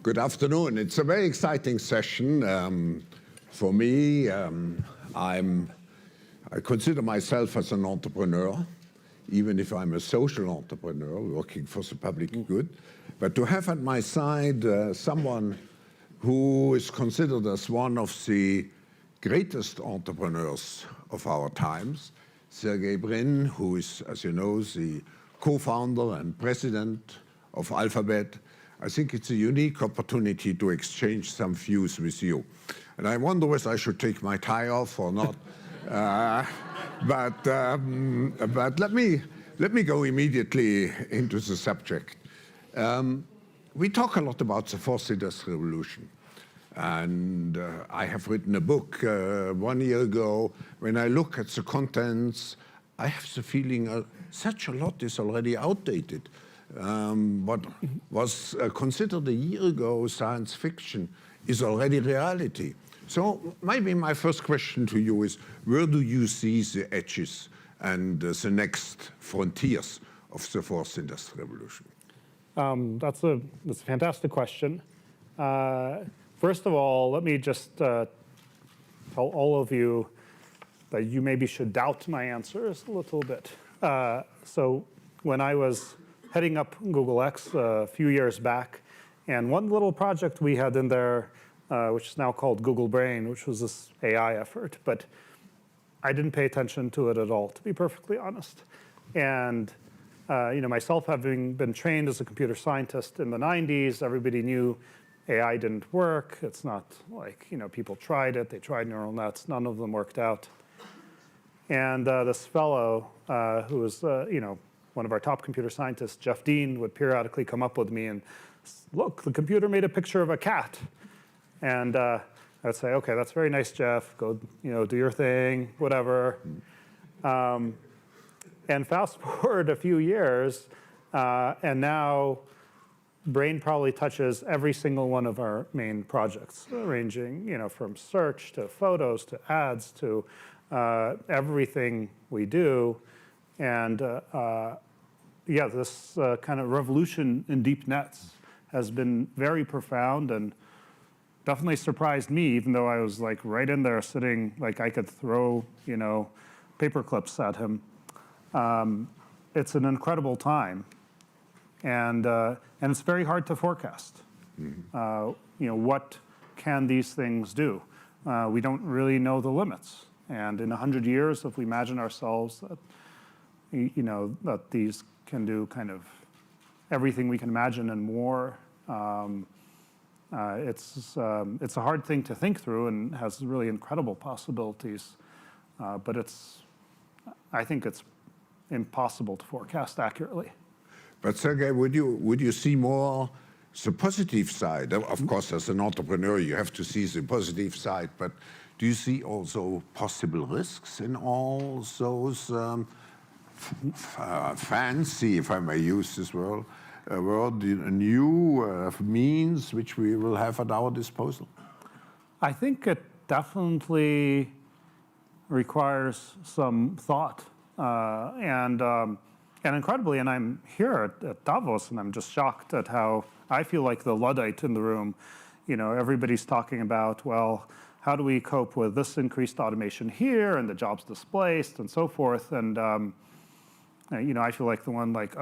Good afternoon. It's a very exciting session. For me, I consider myself as an entrepreneur, even if I'm a social entrepreneur working for the public good. But to have at my side someone who is considered as one of the greatest entrepreneurs of our times, Sergey Brin, who is, as you know, the co-founder and president of Alphabet. I think it's a unique opportunity to exchange some views with you. And I wonder whether I should take my tie off or not. But let me go immediately into the subject. We talk a lot about the fourth industrial revolution. And I have written a book 1 year ago. When I look at the contents, I have the feeling such a lot is already outdated. What was considered a year ago science fiction is already reality. So maybe my first question to you is, where do you see the edges and the next frontiers of the fourth industrial revolution? That's a fantastic question. First of all, let me just tell all of you that you maybe should doubt my answers a little bit. So when I was heading up Google X a few years back, and one little project we had in there, which is now called Google Brain, which was this AI effort, but I didn't pay attention to it at all, to be perfectly honest. And myself having been trained as a computer scientist in the 90s, everybody knew AI didn't work. It's not like, people tried it. They tried neural nets. None of them worked out. And this fellow who was, one of our top computer scientists, Jeff Dean, would periodically come up with me and, look, the computer made a picture of a cat. And I'd say, okay, that's very nice, Jeff. Go, do your thing, whatever. And fast forward a few years, and now Brain probably touches every single one of our main projects, ranging, from search to photos to ads to everything we do. And this kind of revolution in deep nets has been very profound and definitely surprised me, even though I was like right in there sitting, like I could throw, paper clips at him. It's an incredible time, and it's very hard to forecast. Mm-hmm. What can these things do? We don't really know the limits. And in 100 years, if we imagine ourselves that, that these can do kind of everything we can imagine and more, it's a hard thing to think through and has really incredible possibilities. But I think it's impossible to forecast accurately. But Sergey, would you see more the positive side? Of course, as an entrepreneur, you have to see the positive side. But do you see also possible risks in all those fancy, if I may use this word, new means which we will have at our disposal? I think it definitely requires some thought. And incredibly, and I'm here at Davos, and I'm just shocked at how I feel like the Luddite in the room. Everybody's talking about, well, how do we cope with this increased automation here and the jobs displaced and so forth? And I feel like the one like,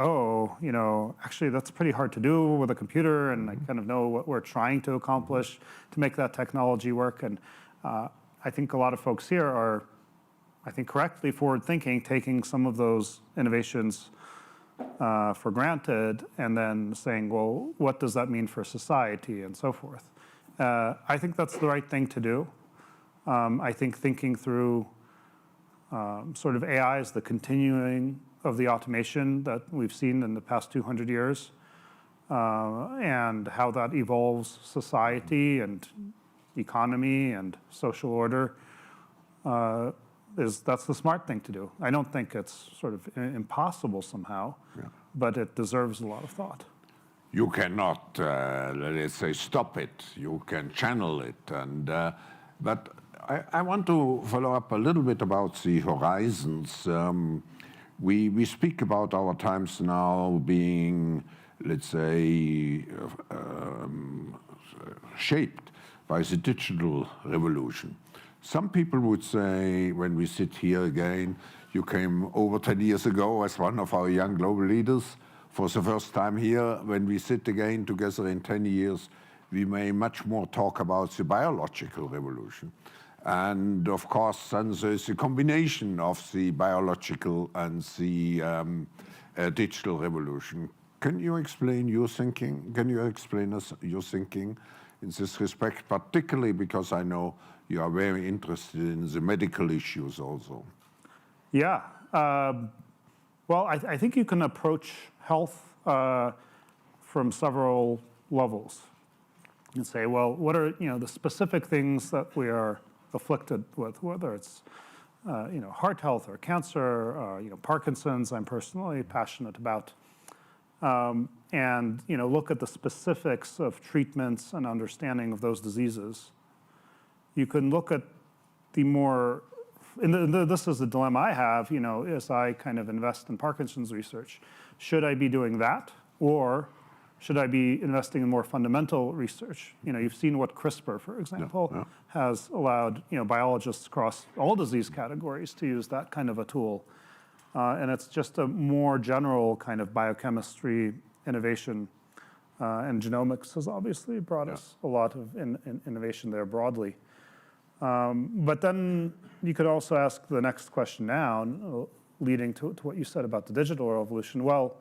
actually that's pretty hard to do with a computer, and I kind of know what we're trying to accomplish to make that technology work. And I think a lot of folks here are, I think, correctly forward-thinking, taking some of those innovations for granted, and then saying, well, what does that mean for society and so forth? I think that's the right thing to do. I think thinking through sort of AI as the continuing of the automation that we've seen in the past 200 years, and how that evolves society and economy and social order, that's the smart thing to do. I don't think it's sort of impossible somehow, but it deserves a lot of thought. You cannot, let's say, stop it. You can channel it. But I want to follow up a little bit about the horizons. We speak about our times now being, let's say, shaped by the digital revolution. Some people would say, when we sit here again, you came over 10 years ago as one of our young global leaders. For the first time here, when we sit again together in 10 years, we may much more talk about the biological revolution. And of course, then there's a combination of the biological and the digital revolution. Can you explain your thinking? Can you explain us your thinking in this respect, particularly because I know you are very interested in the medical issues also? Yeah. Well, I think you can approach health from several levels and say, well, what are the specific things that we are afflicted with, whether it's heart health or cancer, Parkinson's, I'm personally passionate about. And look at the specifics of treatments and understanding of those diseases. You can look at the more, this is the dilemma I have, as I kind of invest in Parkinson's research. Should I be doing that, or should I be investing in more fundamental research? You've seen what CRISPR, for example, has allowed biologists across all disease categories to use that kind of a tool. And it's just a more general kind of biochemistry innovation. And genomics has obviously brought us a lot of innovation there broadly. But then you could also ask the next question now, leading to what you said about the digital revolution. Well,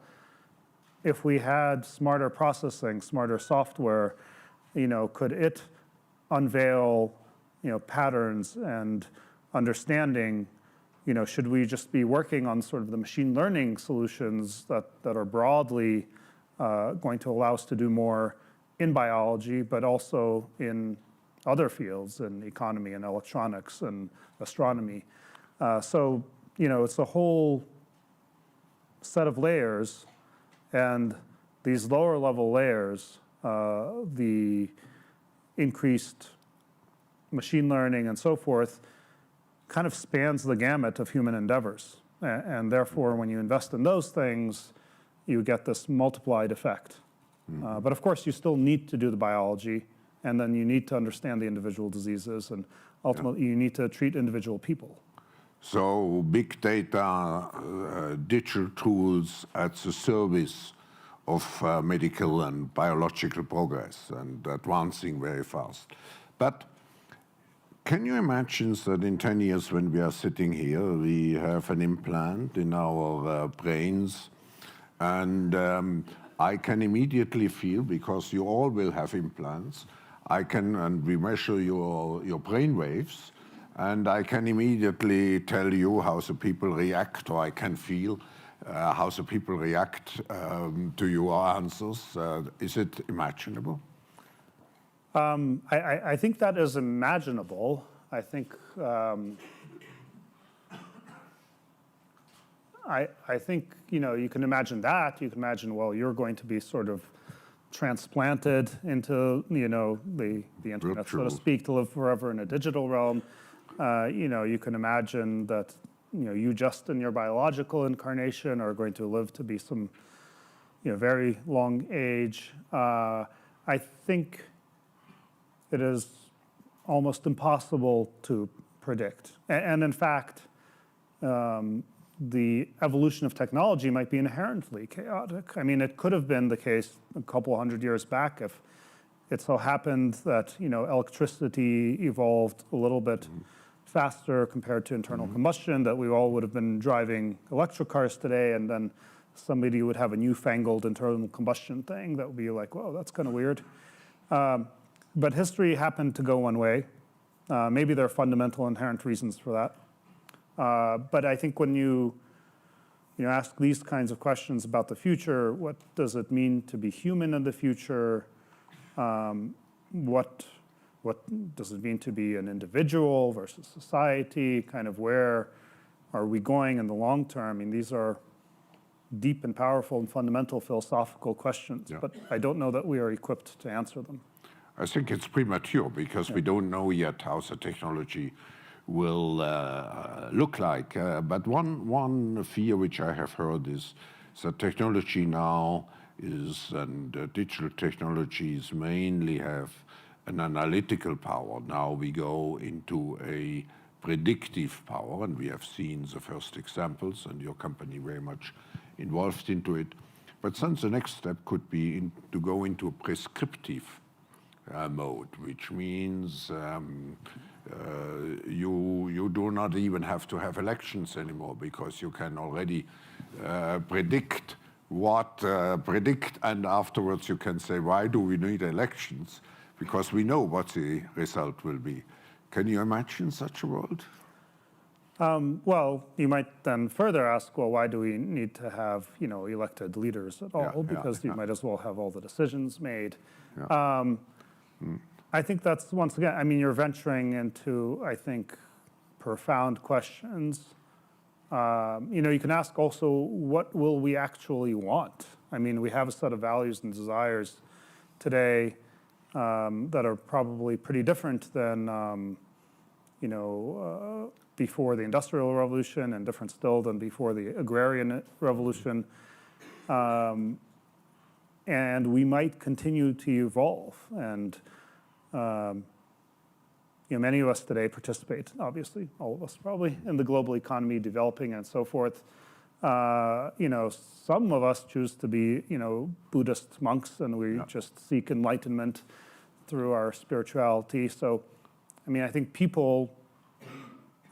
if we had smarter processing, smarter software, could it unveil, patterns and understanding? Should we just be working on sort of the machine learning solutions that are broadly going to allow us to do more in biology, but also in other fields, in economy and electronics and astronomy? So, it's a whole set of layers, and these lower level layers, the increased machine learning and so forth, kind of spans the gamut of human endeavors. And therefore, when you invest in those things, you get this multiplied effect. But of course, you still need to do the biology, and then you need to understand the individual diseases, and ultimately you need to treat individual people. So big data, digital tools at the service of medical and biological progress and advancing very fast. But can you imagine that in 10 years when we are sitting here, we have an implant in our brains, and I can immediately feel, because you all will have implants, and we measure your brain waves, and I can immediately tell you how the people react, or I can feel how the people react to your answers. Is it imaginable? I think that is imaginable. I think I think you can imagine that. You can imagine, well, you're going to be sort of transplanted into the internet, so to speak, to live forever in a digital realm. You can imagine that you just in your biological incarnation are going to live to be some very long age. I think it is almost impossible to predict. And in fact, the evolution of technology might be inherently chaotic. I mean, it could have been the case a couple hundred years back if it so happened that electricity evolved a little bit faster compared to internal combustion, that we all would have been driving electric cars today, and then somebody would have a newfangled internal combustion thing that would be like, whoa, that's kind of weird. But history happened to go one way. Maybe there are fundamental inherent reasons for that. But I think when you ask these kinds of questions about the future, what does it mean to be human in the future? What does it mean to be an individual versus society? Kind of where are we going in the long term? I mean, these are deep and powerful and fundamental philosophical questions, but I don't know that we are equipped to answer them. I think it's premature because we don't know yet how the technology will look like. But one fear which I have heard is that technology now is, and digital technologies mainly have an analytical power. Now we go into a predictive power, and we have seen the first examples, and your company very much involved into it. But then the next step could be to go into a prescriptive mode, which means you do not even have to have elections anymore, because you can already predict, and afterwards you can say, why do we need elections? Because we know what the result will be. Can you imagine such a world? Well, you might then further ask, well, why do we need to have elected leaders at all? Because you might as well have all the decisions made. I think that's, once again, I mean, you're venturing into, I think, profound questions. You can ask also, what will we actually want? I mean, we have a set of values and desires today that are probably pretty different than, before the Industrial Revolution, and different still than before the Agrarian Revolution. And we might continue to evolve. And many of us today participate, obviously, all of us probably, in the global economy developing and so forth. Some of us choose to be, Buddhist monks, and we just seek enlightenment through our spirituality. So, I mean, I think people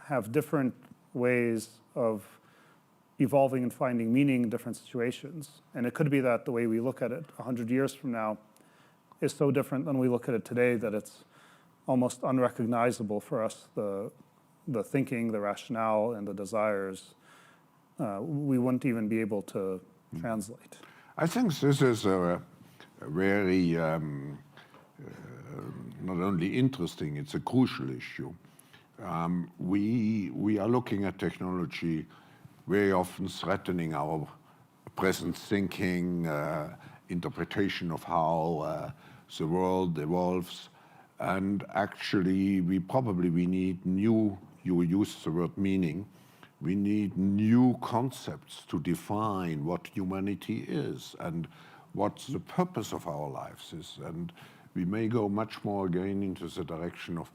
have different ways of evolving and finding meaning in different situations. And it could be that the way we look at it 100 years from now is so different than we look at it today that it's almost unrecognizable for us, the thinking, the rationale, and the desires. We wouldn't even be able to translate. I think this is a very, not only interesting, it's a crucial issue. We are looking at technology very often threatening our present thinking, interpretation of how the world evolves. And actually, we need new, you use the word meaning, we need new concepts to define what humanity is and what the purpose of our lives is. And we may go much more again into the direction of,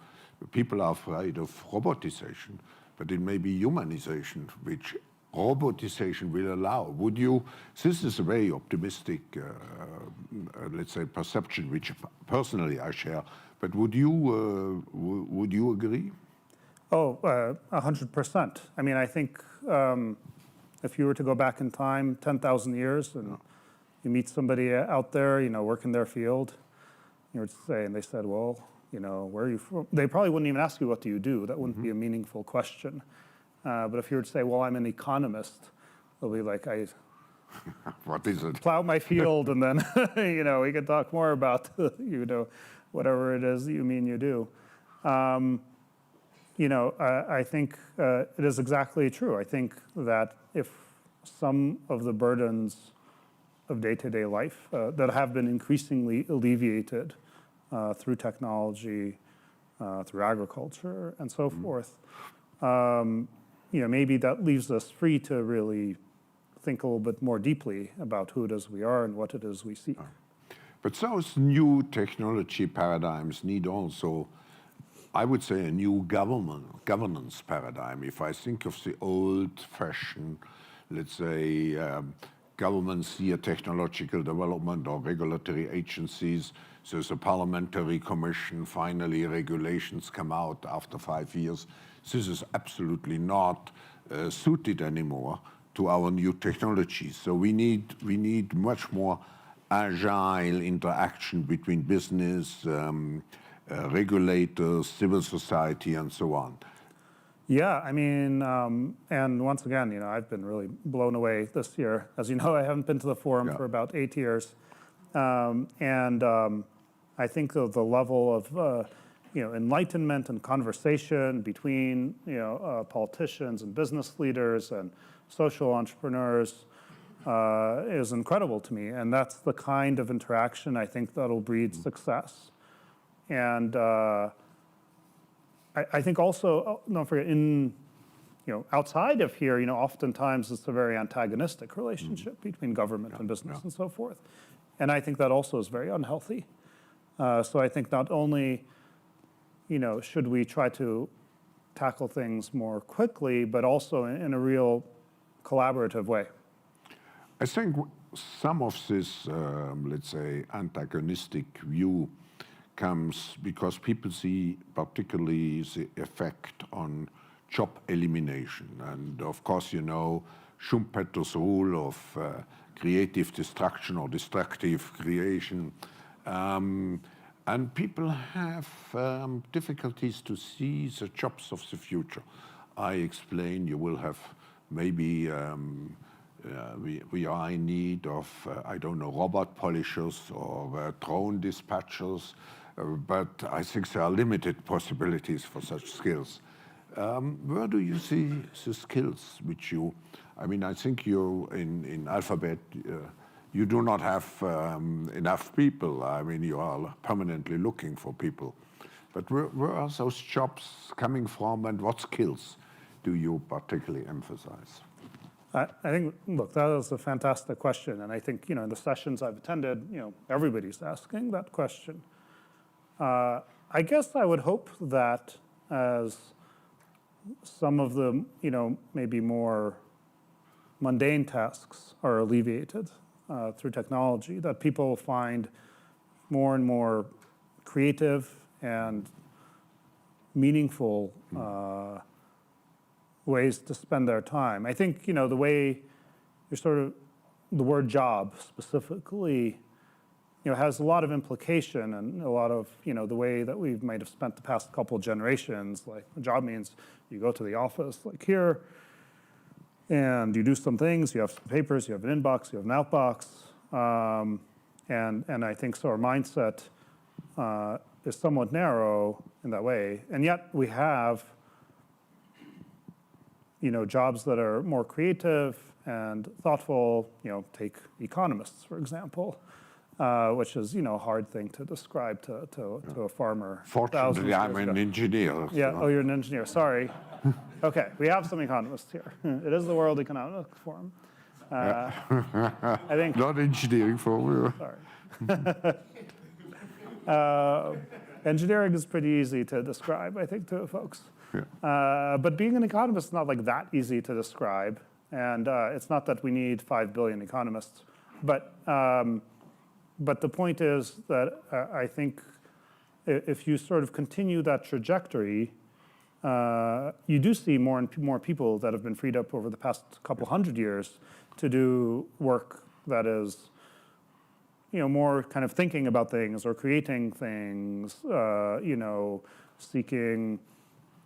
people are afraid of robotization, but it may be humanization, which robotization will allow. This is a very optimistic, let's say, perception, which personally I share, but would you agree? Oh, 100%. I mean, I think if you were to go back in time 10,000 years and you meet somebody out there, work in their field, you were to say, and they said, well, where are you from? They probably wouldn't even ask you, what do you do? That wouldn't be a meaningful question. But if you were to say, well, I'm an economist, they'll be like, what is it? Plow my field, and then, we can talk more about, whatever it is that you mean you do. I think it is exactly true. I think that if some of the burdens of day-to-day life that have been increasingly alleviated through technology, through agriculture, and so forth, maybe that leaves us free to really think a little bit more deeply about who it is we are and what it is we seek. But those new technology paradigms need also, I would say, a new governance paradigm. If I think of the old-fashioned, let's say, governments see a technological development or regulatory agencies, there's a parliamentary commission, finally regulations come out after 5 years. This is absolutely not suited anymore to our new technologies. So we need much more agile interaction between business, regulators, civil society, and so on. Yeah, I mean, and once again, I've been really blown away this year. As you know, I haven't been to the forum for about 8 years. I think the level of enlightenment and conversation between politicians and business leaders and social entrepreneurs is incredible to me. And that's the kind of interaction I think that'll breed success. And I think also, don't forget, outside of here, oftentimes it's a very antagonistic relationship between government and business and so forth. And I think that also is very unhealthy. So I think not only, should we try to tackle things more quickly, but also in a real collaborative way. I think some of this, let's say, antagonistic view comes because people see particularly the effect on job elimination. And of course, Schumpeter's rule of creative destruction or destructive creation. And people have difficulties to see the jobs of the future. I explained you will have maybe we are in need of, I don't know, robot polishers or drone dispatchers, but I think there are limited possibilities for such skills. Where do you see the skills which I think you in Alphabet, you do not have enough people. You are permanently looking for people. But where are those jobs coming from, and what skills do you particularly emphasize? I think, look, that is a fantastic question. And I think, in the sessions I've attended, everybody's asking that question. I guess I would hope that as some of the, maybe more mundane tasks are alleviated through technology, that people find more and more creative and meaningful ways to spend their time. I think, the way the word job specifically, has a lot of implication and a lot of, the way that we might have spent the past couple generations. Like, a job means you go to the office, like here, and you do some things, you have some papers, you have an inbox, you have an outbox. And I think so our mindset is somewhat narrow in that way. And yet we have, jobs that are more creative and thoughtful. Take economists, for example, which is, a hard thing to describe to a farmer. Fortunately, I'm an engineer. Yeah, so. Oh, you're an engineer, sorry. Okay, we have some economists here. It is the World Economic Forum. I think. Not engineering forum. Sorry. Engineering is pretty easy to describe, I think, to folks. Yeah. But being an economist is not like that easy to describe. And it's not that we need 5 billion economists. But the point is that I think if you sort of continue that trajectory, you do see more and more people that have been freed up over the past couple hundred years to do work that is, more kind of thinking about things or creating things, seeking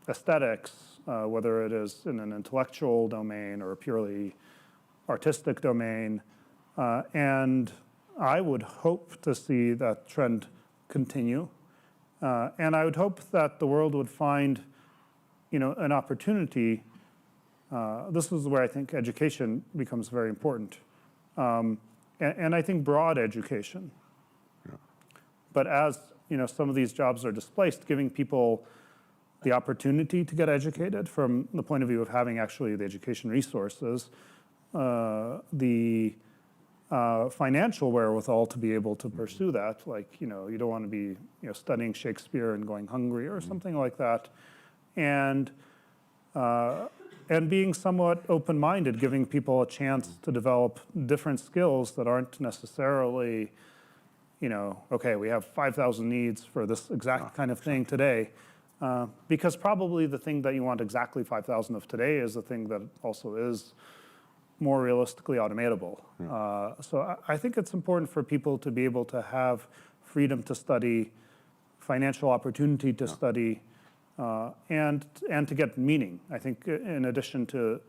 aesthetics, whether it is in an intellectual domain or a purely artistic domain. And I would hope to see that trend continue. And I would hope that the world would find an opportunity. This is where I think education becomes very important. And I think broad education. Yeah. But as some of these jobs are displaced, giving people the opportunity to get educated from the point of view of having actually the education resources, the financial wherewithal to be able to pursue that. Like, you don't want to be studying Shakespeare and going hungry or something like that. And being somewhat open-minded, giving people a chance to develop different skills that aren't necessarily, okay, we have 5,000 needs for this exact kind of thing today. Because probably the thing that you want exactly 5,000 of today is the thing that also is more realistically automatable. So I think it's important for people to be able to have freedom to study, financial opportunity to study, and to get meaning. I think in addition to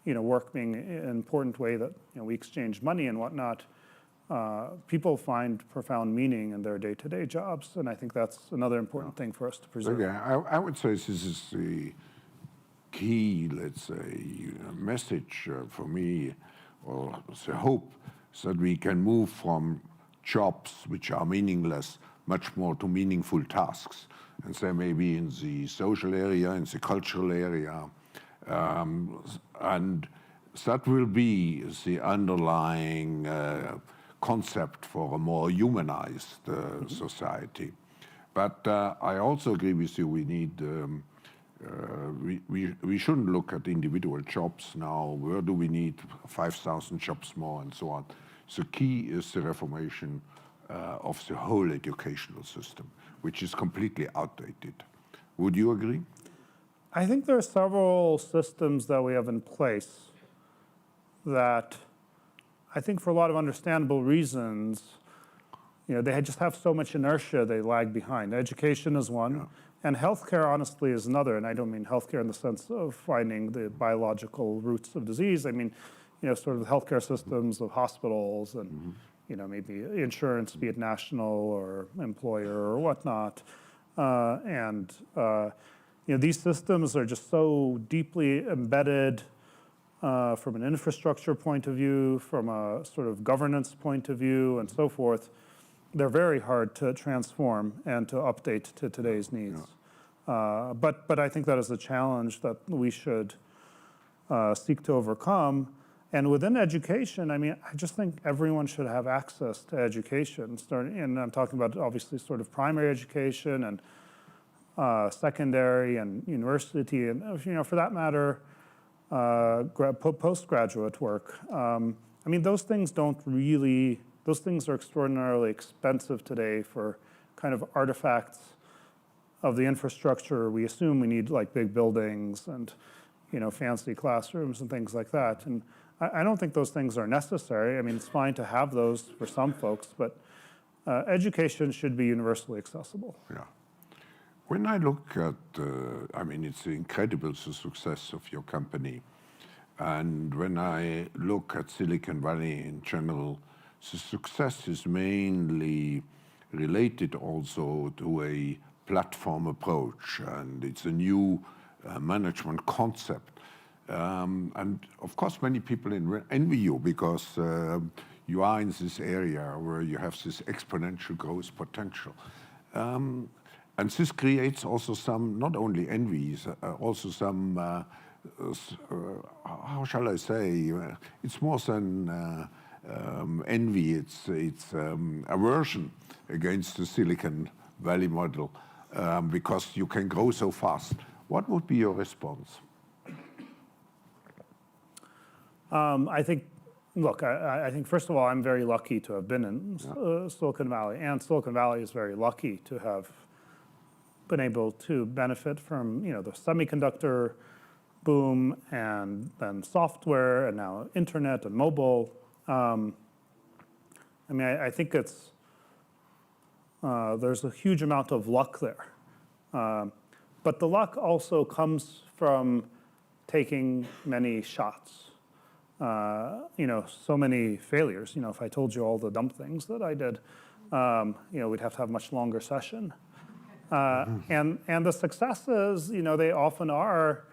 work being an important way that we exchange money and whatnot, people find profound meaning in their day-to-day jobs, and I think that's another important thing for us to preserve. Okay, I would say this is the key, let's say, message for me, or the hope, that we can move from jobs which are meaningless much more to meaningful tasks. And say maybe in the social area, in the cultural area, and that will be the underlying concept for a more humanized society. But I also agree with you. We need we shouldn't look at individual jobs now. Where do we need 5,000 jobs more and so on? The key is the reformation of the whole educational system, which is completely outdated. Would you agree? I think there are several systems that we have in place that I think for a lot of understandable reasons, they just have so much inertia, they lag behind. Education is one, and healthcare, honestly, is another. And I don't mean healthcare in the sense of finding the biological roots of disease. I mean, sort of the healthcare systems of hospitals and, maybe insurance, be it national or employer or whatnot. These systems are just so deeply embedded from an infrastructure point of view, from a sort of governance point of view, and so forth. They're very hard to transform and to update to today's needs. But I think that is a challenge that we should seek to overcome. And within education, I mean, I just think everyone should have access to education. And I'm talking about obviously sort of primary education and secondary and university, and for that matter, postgraduate work. I mean, those things are extraordinarily expensive today for kind of artifacts of the infrastructure. We assume we need like big buildings and fancy classrooms and things like that. And I don't think those things are necessary. I mean, it's fine to have those for some folks, but education should be universally accessible. Yeah. When I look at, I mean, it's incredible the success of your company. And when I look at Silicon Valley in general, the success is mainly related also to a platform approach, and it's a new management concept. And of course, many people envy you because you are in this area where you have this exponential growth potential. And this creates also some, not only envies, also some, how shall I say, it's more than envy, it's aversion against the Silicon Valley model because you can grow so fast. What would be your response? I think, look, I think first of all, I'm very lucky to have been in Silicon Valley, and Silicon Valley is very lucky to have been able to benefit from the semiconductor boom and then software and now internet and mobile. I mean, I think it's there's a huge amount of luck there, but the luck also comes from taking many shots. So many failures. If I told you all the dumb things that I did, we'd have to have a much longer session. And the successes, they often are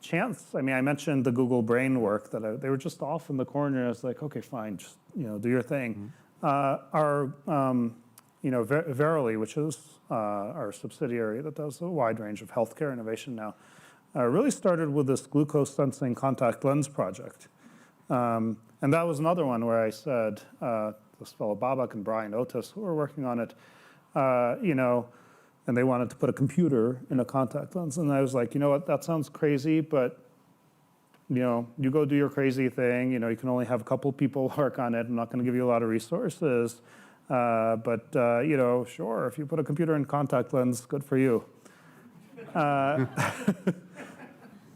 chance. I mean, I mentioned the Google Brain work that they were just off in the corner. It's like, okay, fine, just do your thing. Verily, which is our subsidiary that does a wide range of healthcare innovation now, really started with this glucose sensing contact lens project. And that was another one where I said, this fellow Babak and Brian Otis, who were working on it, and they wanted to put a computer in a contact lens. And I was like, you know what, that sounds crazy, but you go do your crazy thing. You can only have a couple people work on it. I'm not going to give you a lot of resources. But sure, if you put a computer in contact lens, good for you.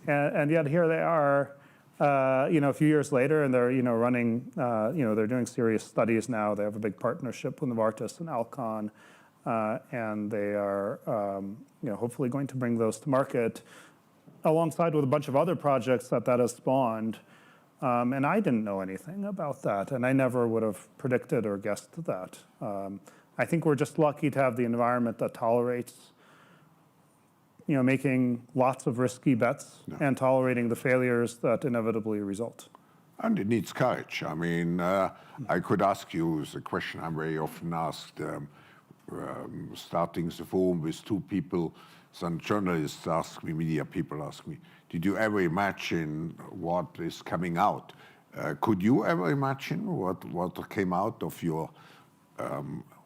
And yet here they are, a few years later, and they're running, they're doing serious studies now. They have a big partnership with Novartis and Alcon, and they are, hopefully going to bring those to market, alongside with a bunch of other projects that has spawned. And I didn't know anything about that, and I never would have predicted or guessed that. I think we're just lucky to have the environment that tolerates making lots of risky bets and tolerating the failures that inevitably result. And it needs courage. I mean, I could ask you the question I'm very often asked, starting the forum with two people. Some journalists ask me, media people ask me, did you ever imagine what is coming out? Could you ever imagine what came out of your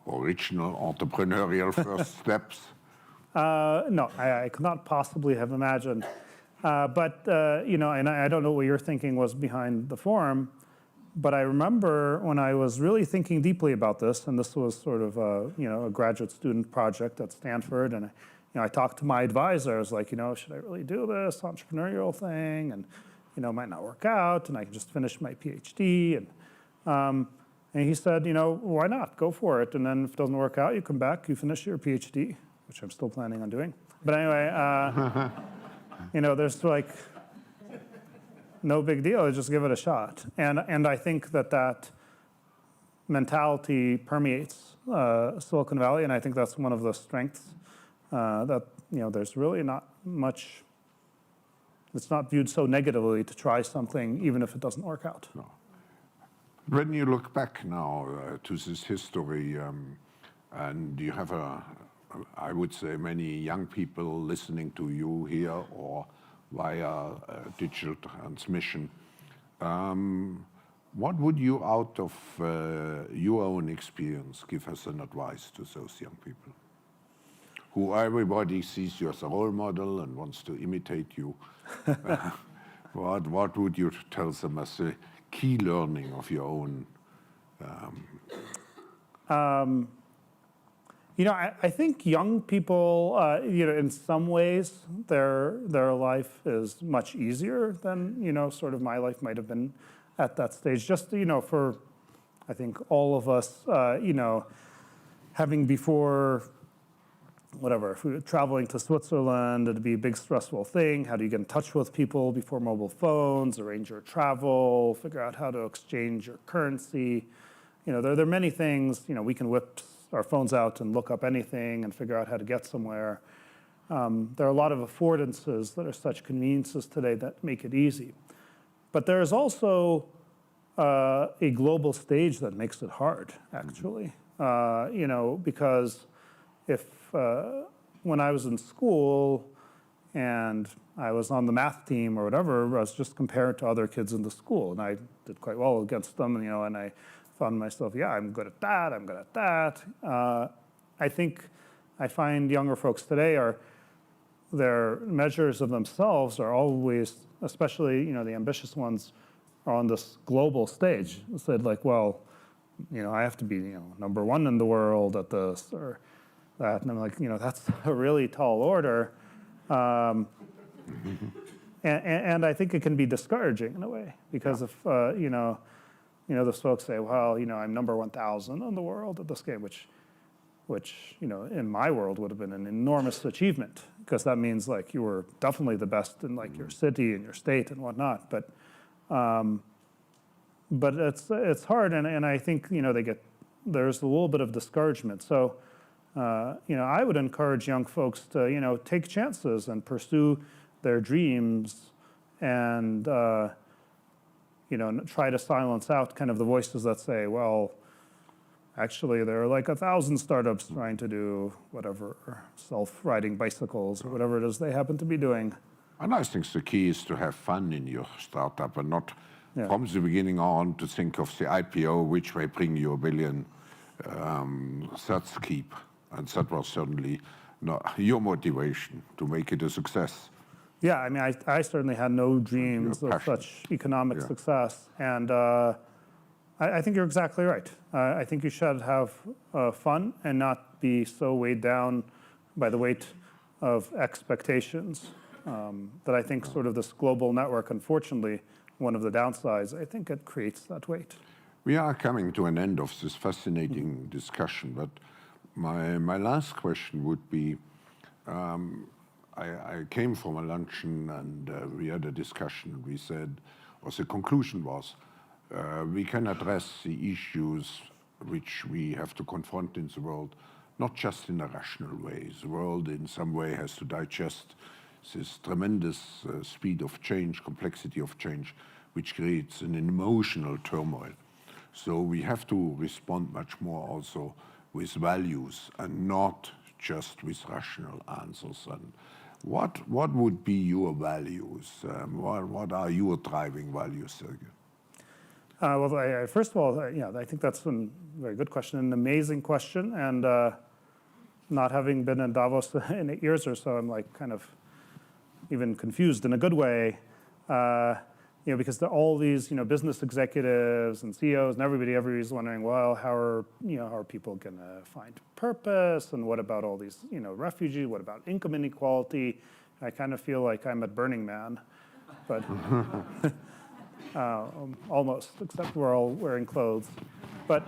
original entrepreneurial first steps? No, I could not possibly have imagined. But you know, and I don't know what your thinking was behind the forum, but I remember when I was really thinking deeply about this, and this was sort of a graduate student project at Stanford, and I talked to my advisor. I was like, should I really do this entrepreneurial thing? And it might not work out, and I can just finish my PhD. And he said, why not? Go for it. And then if it doesn't work out, you come back, you finish your PhD, which I'm still planning on doing. But anyway, there's like no big deal. Just give it a shot. And I think that mentality permeates Silicon Valley, and I think that's one of the strengths that there's really not much. It's not viewed so negatively to try something, even if it doesn't work out. No. When you look back now to this history, and you have I would say, many young people listening to you here or via digital transmission, what would you, out of your own experience, give as an advice to those young people? Who everybody sees you as a role model and wants to imitate you. What would you tell them as a key learning of your own? I think young people, in some ways, their life is much easier than sort of my life might have been at that stage. Just for, I think all of us, having before. Whatever, if we were traveling to Switzerland, it'd be a big stressful thing. How do you get in touch with people before mobile phones, arrange your travel, figure out how to exchange your currency? There are many things, we can whip our phones out and look up anything and figure out how to get somewhere. There are a lot of affordances that are such conveniences today that make it easy. But there is also a global stage that makes it hard, actually. Because when I was in school and I was on the math team or whatever, I was just compared to other kids in the school, and I did quite well against them, and I found myself, I'm good at that, I'm good at that. I find younger folks today their measures of themselves are always, especially, the ambitious ones, are on this global stage. It said like, well, I have to be, number one in the world at this, or that, and I'm like, that's a really tall order, and I think it can be discouraging in a way, because if those folks say, well, I'm number 1,000 in the world at this game, which in my world would have been an enormous achievement, because that means like you were definitely the best in like your city and your state and whatnot, but it's hard, and I think there's a little bit of discouragement. So. I would encourage young folks to, take chances and pursue their dreams and, try to silence out kind of the voices that say, well, actually, there are like 1,000 startups trying to do whatever, self-riding bicycles or whatever it is they happen to be doing. And I think the key is to have fun in your startup and not from the beginning on to think of the IPO, which may bring you $1 billion. That's key. And that was certainly your motivation to make it a success. Yeah, I mean, I certainly had no dreams of such economic success. And I think you're exactly right. I think you should have fun and not be so weighed down by the weight of expectations that I think sort of this global network, unfortunately, one of the downsides, I think it creates that weight. We are coming to an end of this fascinating discussion, but my last question would be, I came from a luncheon and we had a discussion. We said, or the conclusion was, we can address the issues which we have to confront in the world, not just in a rational way. The world in some way has to digest this tremendous speed of change, complexity of change, which creates an emotional turmoil. So we have to respond much more also with values and not just with rational answers. And what would be your values? What are your driving values, Sergey? Well, first of all, yeah, I think that's a very good question, an amazing question, and not having been in Davos in 8 years or so, I'm like kind of even confused in a good way, because all these, business executives and CEOs and everybody's wondering, well, how are people going to find purpose, and what about all these, refugees? What about income inequality? I kind of feel like I'm at Burning Man, but almost, except we're all wearing clothes, but.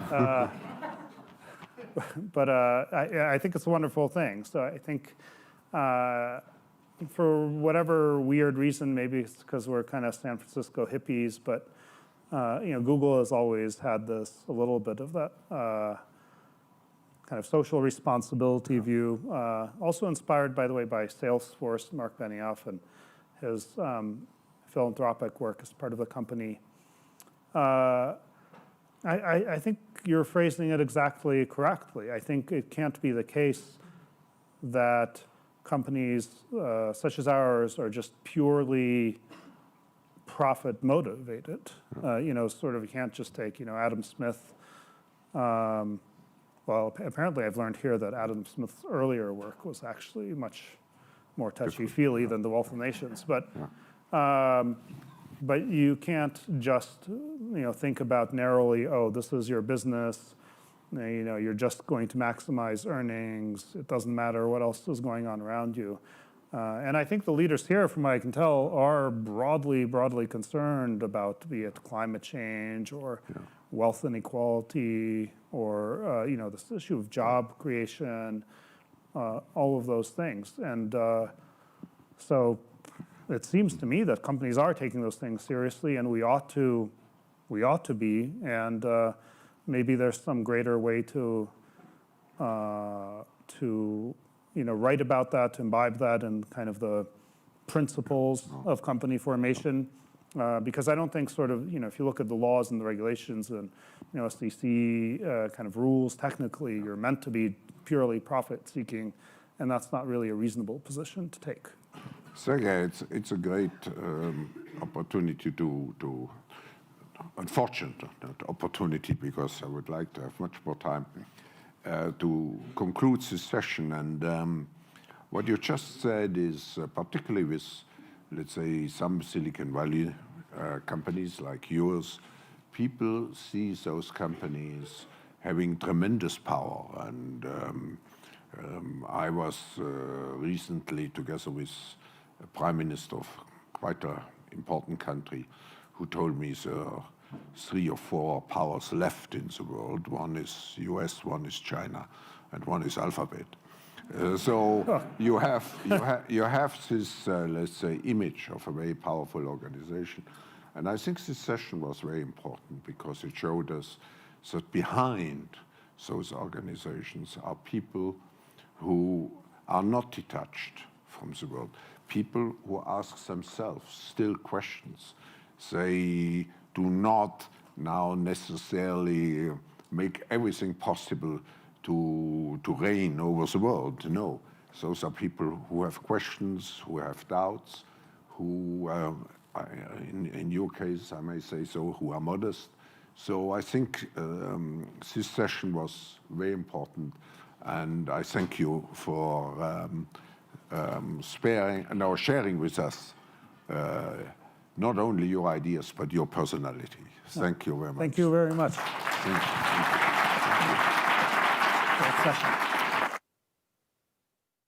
But I think it's a wonderful thing. So I think for whatever weird reason, maybe it's because we're kind of San Francisco hippies, but Google has always had this, a little bit of that kind of social responsibility view. Also inspired, by the way, by Salesforce, Mark Benioff, and his philanthropic work as part of the company. I think you're phrasing it exactly correctly. I think it can't be the case that companies such as ours are just purely profit motivated. Sort of, you can't just take, Adam Smith. Well, apparently I've learned here that Adam Smith's earlier work was actually much more touchy-feely than The Wealth of Nations. But you can't just, think about narrowly, oh, this is your business, you're just going to maximize earnings. It doesn't matter what else is going on around you. And I think the leaders here, from what I can tell, are broadly concerned about, be it climate change or wealth inequality or, this issue of job creation, all of those things. And so it seems to me that companies are taking those things seriously, and we ought to be. And maybe there's some greater way to write about that, to imbibe that in kind of the principles of company formation. Because I don't think sort of, if you look at the laws and the regulations and, SEC kind of rules, technically you're meant to be purely profit-seeking, and that's not really a reasonable position to take. Sergey, it's a great opportunity unfortunate opportunity, because I would like to have much more time to conclude this session. And what you just said is, particularly with, let's say, some Silicon Valley companies like yours, people see those companies having tremendous power. And I was recently together with a prime minister of quite an important country who told me there are 3 or 4 powers left in the world. One is US, one is China, and one is Alphabet. So you have this, let's say, image of a very powerful organization. And I think this session was very important because it showed us that behind those organizations are people who are not detached from the world, people who ask themselves still questions. They do not now necessarily make everything possible to reign over the world. No, those are people who have questions, who have doubts, who, in your case, I may say so, who are modest. So I think this session was very important, and I thank you for sharing with us not only your ideas, but your personality. Thank you very much. Thank you very much. Thank you. Great session.